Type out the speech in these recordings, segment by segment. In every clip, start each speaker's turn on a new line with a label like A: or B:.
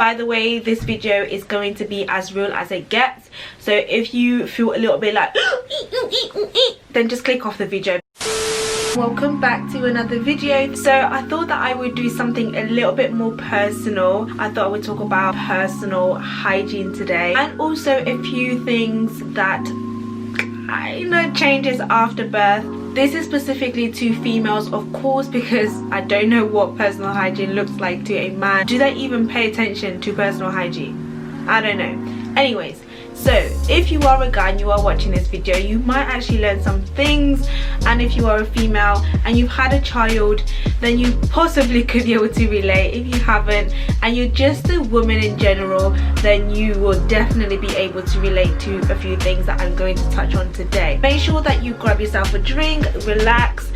A: By the way, this video is going to be as real as it gets, so if you feel a little bit like then just click off the video. Welcome back to another video. So I thought that I would do something a little bit more personal. I thought I would talk about personal hygiene today, and also a few things that changes after birth. This is specifically to females, of course, because I don't know what personal hygiene looks like to a man. Do they even pay attention to personal hygiene? I don't know. Anyways, so if you are a guy and you are watching this video, you might actually learn some things, and if you are a female and you've had a child, then you possibly could be able to relate. If you haven't and you're just a woman in general, then you will definitely be able to relate to a few things that I'm going to touch on today. Make sure that you grab yourself a drink, relax,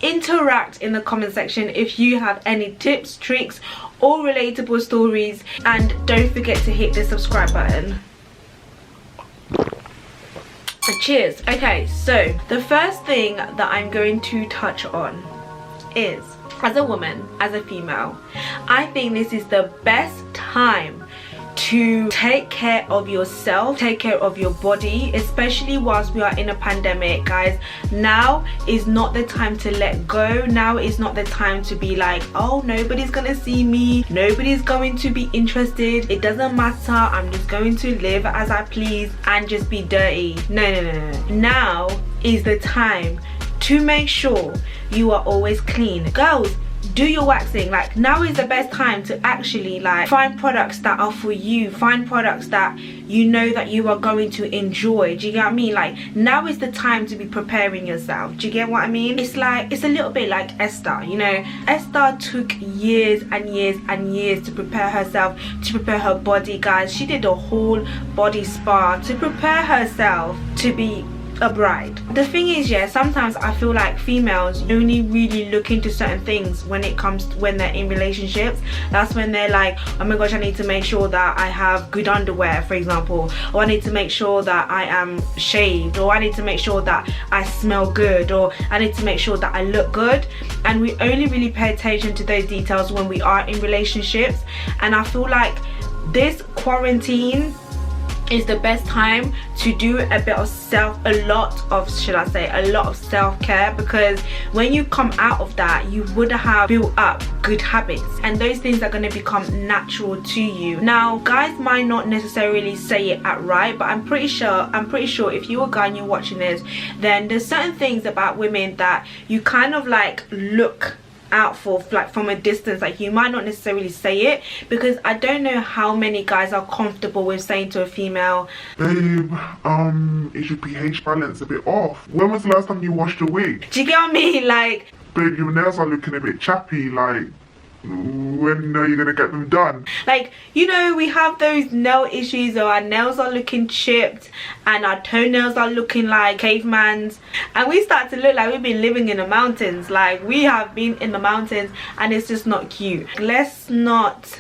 A: interact in the comment section if you have any tips, tricks or relatable stories, and don't forget to hit the subscribe button. Cheers. Okay, so the first thing that I'm going to touch on is, as a woman, as a female, I think this is the best time to take care of yourself, take care of your body, especially whilst we are in a pandemic, guys. Now is not the time to let go. Now is not the time to be like, oh, nobody's gonna see me, nobody's going to be interested, it doesn't matter, I'm just going to live as I please and just be dirty. No. Now is the time to make sure you are always clean. Girls, do your waxing. Like, now is the best time to actually like find products that are for you, find products that you know that you are going to enjoy. Do you get what I mean? Like, now is the time to be preparing yourself. Do you get what I mean? It's like, it's a little bit like Esther. You know, Esther took years and years and years to prepare herself, to prepare her body, guys. She did a whole body spa to prepare herself to be a bride. The thing is, yeah, sometimes I feel like females only really look into certain things when it comes to when they're in relationships. That's when they're like, oh my gosh, I need to make sure that I have good underwear, for example, or I need to make sure that I am shaved, or I need to make sure that I smell good, or I need to make sure that I look good. And we only really pay attention to those details when we are in relationships. And I feel like this quarantine is the best time to do a bit of a lot of self-care, because when you come out of that, you would have built up good habits, and those things are going to become natural to you. Now, guys might not necessarily say it outright, but I'm pretty sure if you're a guy and you're watching this, then there's certain things about women that you kind of like look out for, like from a distance. Like, you might not necessarily say it, because I don't know how many guys are comfortable with saying to a female,
B: babe, is your pH balance a bit off? When was the last time you washed your wig?
A: Do you get what I mean? Like,
B: babe, your nails are looking a bit chappy, like, when are you gonna get them done? Like,
A: you know, we have those nail issues, or our nails are looking chipped and our toenails are looking like caveman's, and we start to look like we've been living in the mountains. Like, we have been in the mountains, and it's just not cute. Let's not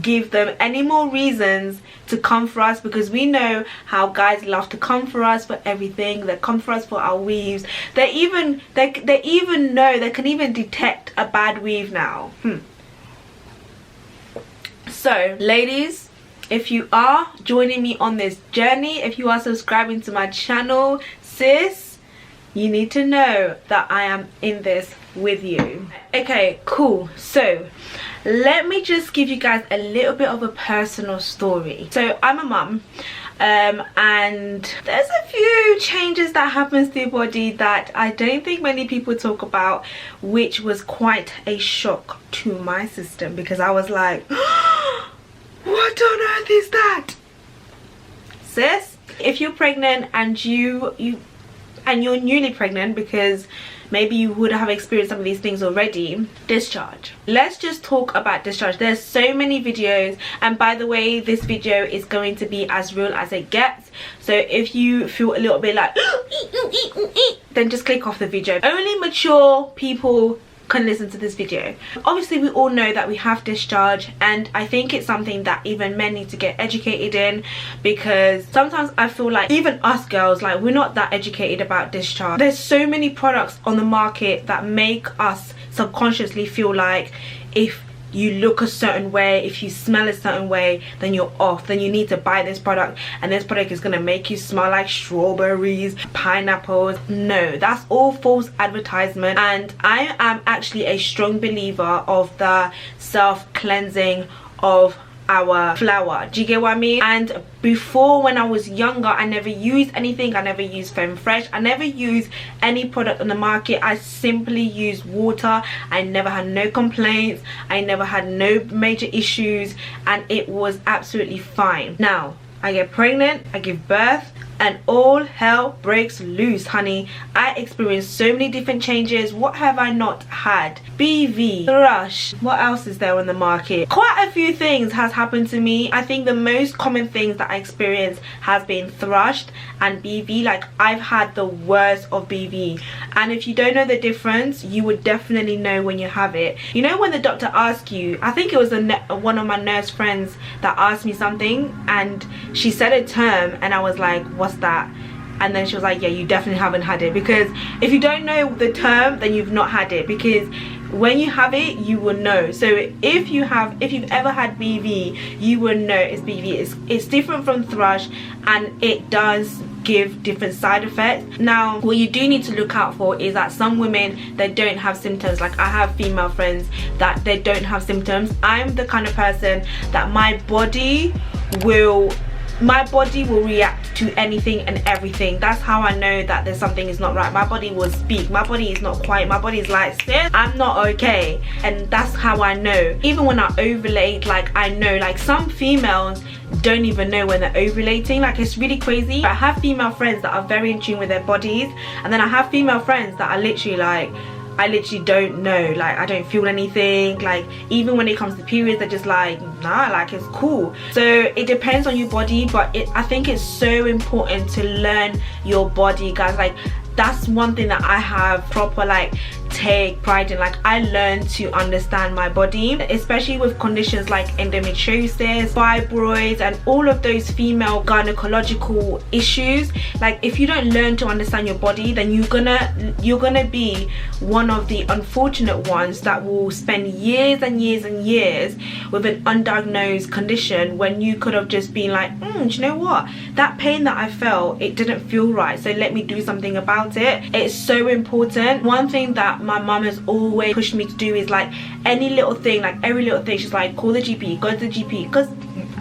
A: give them any more reasons to come for us, because we know how guys love to come for us for everything. They come for us for our weaves. They even know, they can even detect a bad weave now. So ladies, if you are joining me on this journey, if you are subscribing to my channel, sis, you need to know that I am in this with you. Okay, cool. So let me just give you guys a little bit of a personal story. So I'm a mum, and there's a few changes that happens to your body that I don't think many people talk about, which was quite a shock to my system, because I was like, what on earth is that? Sis, if you're pregnant and you're newly pregnant, because maybe you would have experienced some of these things already, discharge. Let's just talk about discharge. There's so many videos, and by the way, this video is going to be as real as it gets, so if you feel a little bit like then just click off the video. Only mature people can listen to this video. Obviously, we all know that we have discharge, and I think it's something that even men need to get educated in, because sometimes I feel like even us girls, like, we're not that educated about discharge. There's so many products on the market that make us subconsciously feel like if you look a certain way, if you smell a certain way, then you're off, then you need to buy this product, and this product is going to make you smell like strawberries, pineapples. No, that's all false advertisement. And I am actually a strong believer of the self-cleansing of our flour. Do you get what I mean? And before, when I was younger, I never used anything. I never used Femme Fresh. I never used any product on the market. I simply used water. I never had no complaints. I never had no major issues, and it was absolutely fine. Now I get pregnant, I give birth, and all hell breaks loose, honey. I experienced so many different changes. What have I not had? BV, Thrush, what else is there on the market? Quite a few things has happened to me. I think the most common things that I experienced has been Thrush and BV. Like, I've had the worst of BV, and if you don't know the difference, you would definitely know when you have it. You know, when the doctor asks you, I think it was one of my nurse friends that asked me something, and she said a term, and I was like, what's that? And then she was like, yeah, you definitely haven't had it. Because if you don't know the term, then you've not had it, because when you have it, you will know. So if you've ever had BV, you will know it's BV. It's different from Thrush, and it does give different side effects. Now, what you do need to look out for is that some women, they don't have symptoms. Like, I have female friends that they don't have symptoms. I'm the kind of person that my body will react to anything and everything. That's how I know that there's something is not right. My body will speak. My body is not quiet. My body is like, sis, I'm not okay. And that's how I know. Even when I ovulate, like, I know, like, some females don't even know when they're ovulating. Like, it's really crazy. I have female friends that are very in tune with their bodies, and then I have female friends that are literally like, I literally don't know, like, I don't feel anything. Like, even when it comes to periods, they're just like, nah, like, it's cool. So it depends on your body, but I think it's so important to learn your body, guys. Like, that's one thing that I have proper, like, take pride in. Like, I learned to understand my body, especially with conditions like endometriosis, fibroids, and all of those female gynecological issues. Like, if you don't learn to understand your body, then you're gonna be one of the unfortunate ones that will spend years and years and years with an undiagnosed condition, when you could have just been like, do you know what, that pain that I felt, it didn't feel right, so let me do something about it. It's so important. One thing that my mum has always pushed me to do is, like, any little thing, like every little thing, she's like, call the GP, go to the GP, because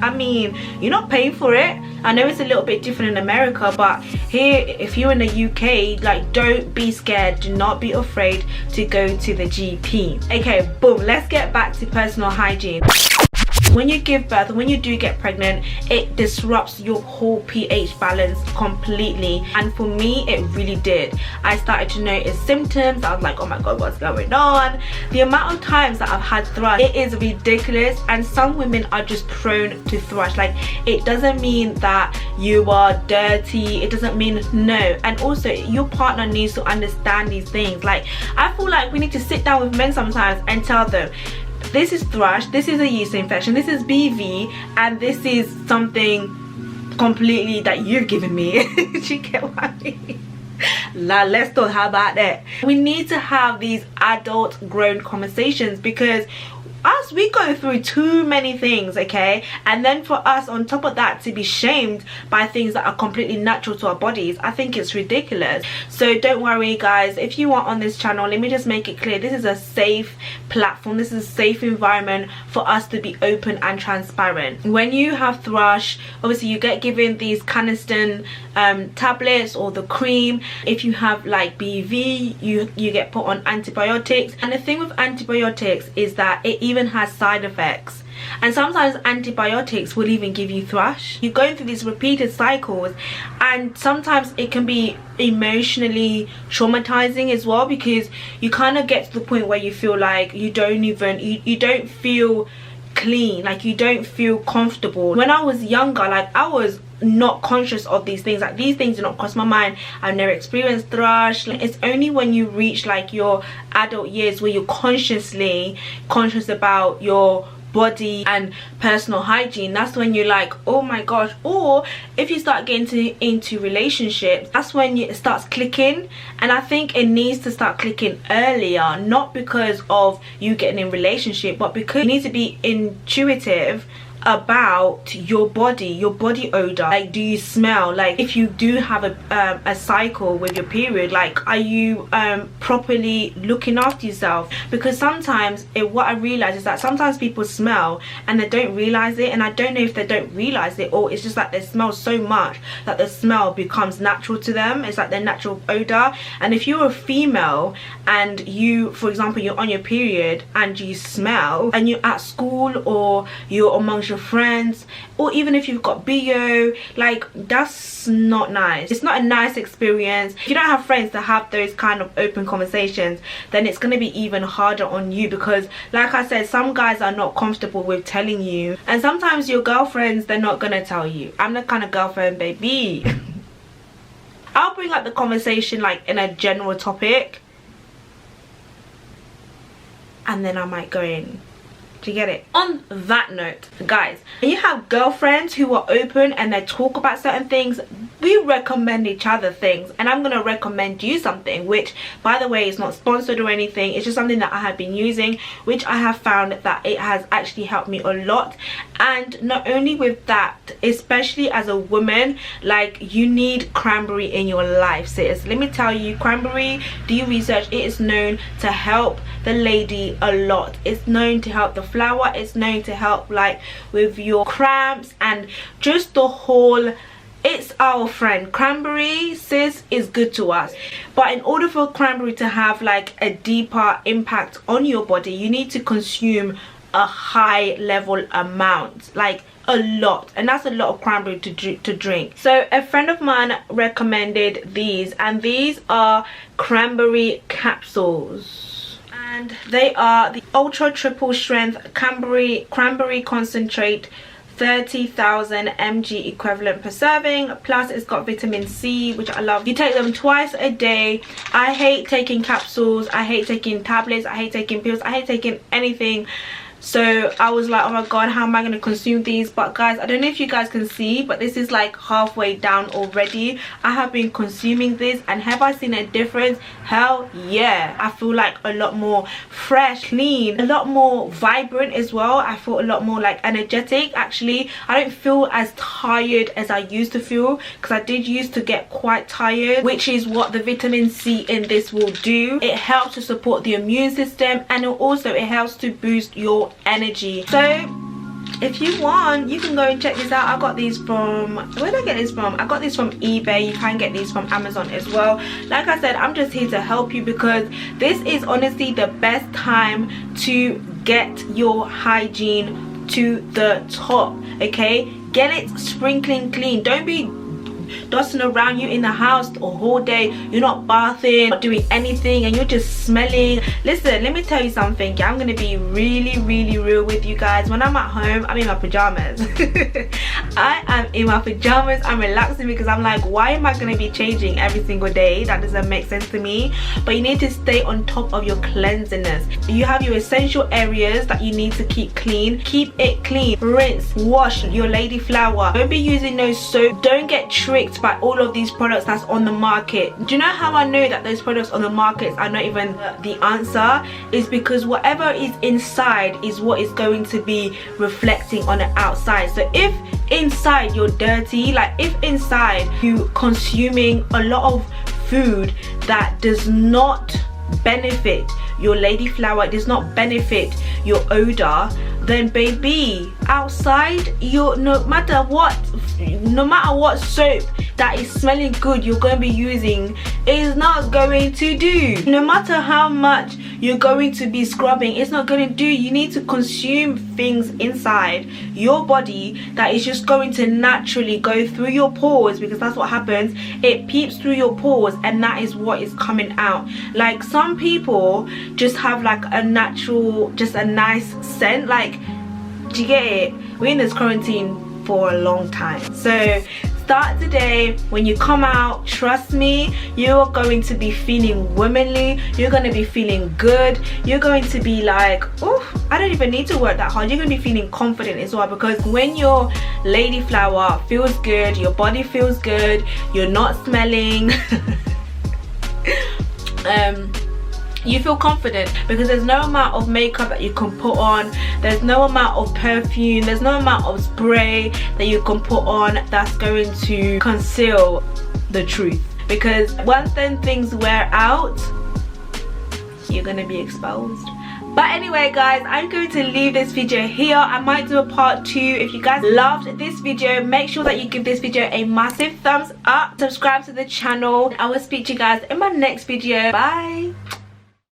A: I mean, you're not paying for it. I know it's a little bit different in America, but here, if you're in the UK, like, don't be scared, do not be afraid to go to the GP. Okay, boom, let's get back to personal hygiene. When you give birth, when you do get pregnant, it disrupts your whole pH balance completely, and for me it really did. I started to notice symptoms. I was like, oh my god, what's going on? The amount of times that I've had thrush, it is ridiculous, and some women are just prone to thrush. Like, it doesn't mean that you are dirty, it doesn't mean, no. And also, your partner needs to understand these things. Like, I feel like we need to sit down with men sometimes and tell them, this is thrush, this is a yeast infection, this is BV, and this is something completely that you've given me. Do you get what I mean? Let's talk about that. We need to have these adult grown conversations, because us, we go through too many things, okay? And then for us, on top of that, to be shamed by things that are completely natural to our bodies, I think it's ridiculous. So don't worry, guys. If you are on this channel, let me just make it clear, this is a safe platform, this is a safe environment for us to be open and transparent. When you have thrush, obviously you get given these Canesten tablets or the cream. If you have like BV, you get put on antibiotics. And the thing with antibiotics is that it even has side effects, and sometimes antibiotics will even give you thrush. You're going through these repeated cycles, and sometimes it can be emotionally traumatizing as well, because you kind of get to the point where you feel like you don't feel clean, like you don't feel comfortable. When I was younger, like, I was not conscious of these things. Like, these things do not cross my mind. I've never experienced thrush. Like, it's only when you reach like your adult years where you're conscious about your body and personal hygiene, that's when you're like, oh my gosh. Or if you start getting into relationships, that's when it starts clicking. And I think it needs to start clicking earlier, not because of you getting in relationship, but because you need to be intuitive about your body odor. Like, do you smell? Like, if you do have a cycle with your period, like, are you properly looking after yourself? Because sometimes what I realize is that sometimes people smell and they don't realize it, and I don't know if they don't realize it or it's just like they smell so much that the smell becomes natural to them. It's like their natural odor. And if you're a female and you, for example, you're on your period and you smell, and you're at school or you're amongst your friends, or even if you've got BO, like, that's not nice. It's not a nice experience. If you don't have friends to have those kind of open conversations, then it's going to be even harder on you, because like I said, some guys are not comfortable with telling you, and sometimes your girlfriends, they're not going to tell you. I'm the kind of girlfriend, baby. I'll bring up the conversation like in a general topic, and then I might go in. Do you get it? On that note, guys, when you have girlfriends who are open and they talk about certain things, we recommend each other things, and I'm gonna recommend you something, which, by the way, is not sponsored or anything. It's just something that I have been using, which I have found that it has actually helped me a lot. And not only with that, especially as a woman, like, you need cranberry in your life, sis. Let me tell you, cranberry, do your research, it is known to help the lady a lot. It's known to help the flower. It's known to help like with your cramps and just the whole, it's our friend. Cranberry, sis, is good to us. But in order for cranberry to have like a deeper impact on your body, you need to consume a high level amount, like a lot, and that's a lot of cranberry to drink. So a friend of mine recommended these, and these are cranberry capsules, and they are the ultra triple strength cranberry concentrate, 30,000 mg equivalent per serving, plus it's got vitamin C, which I love. You take them twice a day. I hate taking capsules, I hate taking tablets, I hate taking pills, I hate taking anything. So I was like, oh my god, how am I going to consume these? But guys, I don't know if you guys can see, but this is like halfway down already. I have been consuming this, and have I seen a difference? Hell yeah. I feel like a lot more fresh, clean, a lot more vibrant as well. I feel a lot more like energetic. Actually, I don't feel as tired as I used to feel, because I did used to get quite tired, which is what the vitamin C in this will do. It helps to support the immune system, and it helps to boost your energy. So if you want, you can go and check this out. I got these from, where did I get this from? I got these from eBay. You can get these from Amazon as well. Like I said, I'm just here to help you, because this is honestly the best time to get your hygiene to the top. Okay, get it sprinkling clean. Don't be dusting around you in the house the whole day. You're not bathing, not doing anything, and you're just smelling. Listen, let me tell you something. I'm gonna be really real with you guys. When I'm at home, I'm in my pajamas. I am in my pajamas. I'm relaxing, because I'm like, why am I gonna be changing every single day? That doesn't make sense to me. But you need to stay on top of your cleanliness. You have your essential areas that you need to keep clean. Keep it clean. Rinse, wash your lady flower. Don't be using those soap. Don't get tricked by all of these products that's on the market. Do you know how I know that those products on the market are not even the answer? Is because whatever is inside is what is going to be reflecting on the outside. So if inside you're dirty, like if inside you consuming a lot of food that does not benefit your lady flower, does not benefit your odor, then baby, outside, you're no matter what soap that is smelling good you're going to be using, is not going to do. No matter how much you're going to be scrubbing, it's not going to do. You need to consume things inside your body that is just going to naturally go through your pores, because that's what happens. It peeps through your pores, and that is what is coming out. Like, some people just have like a natural, just a nice scent. Like, do you get it? We're in this quarantine for a long time, so start today. When you come out, trust me, you are going to be feeling womanly. You're going to be feeling good. You're going to be like, oh, I don't even need to work that hard. You're going to be feeling confident as well, because when your lady flower feels good, your body feels good, you're not smelling you feel confident, because there's no amount of makeup that you can put on, there's no amount of perfume, there's no amount of spray that you can put on that's going to conceal the truth. Because once then things wear out, you're gonna be exposed. But anyway guys, I'm going to leave this video here. I might do a part 2. If you guys loved this video, make sure that you give this video a massive thumbs up, subscribe to the channel. I will speak to you guys in my next video. Bye.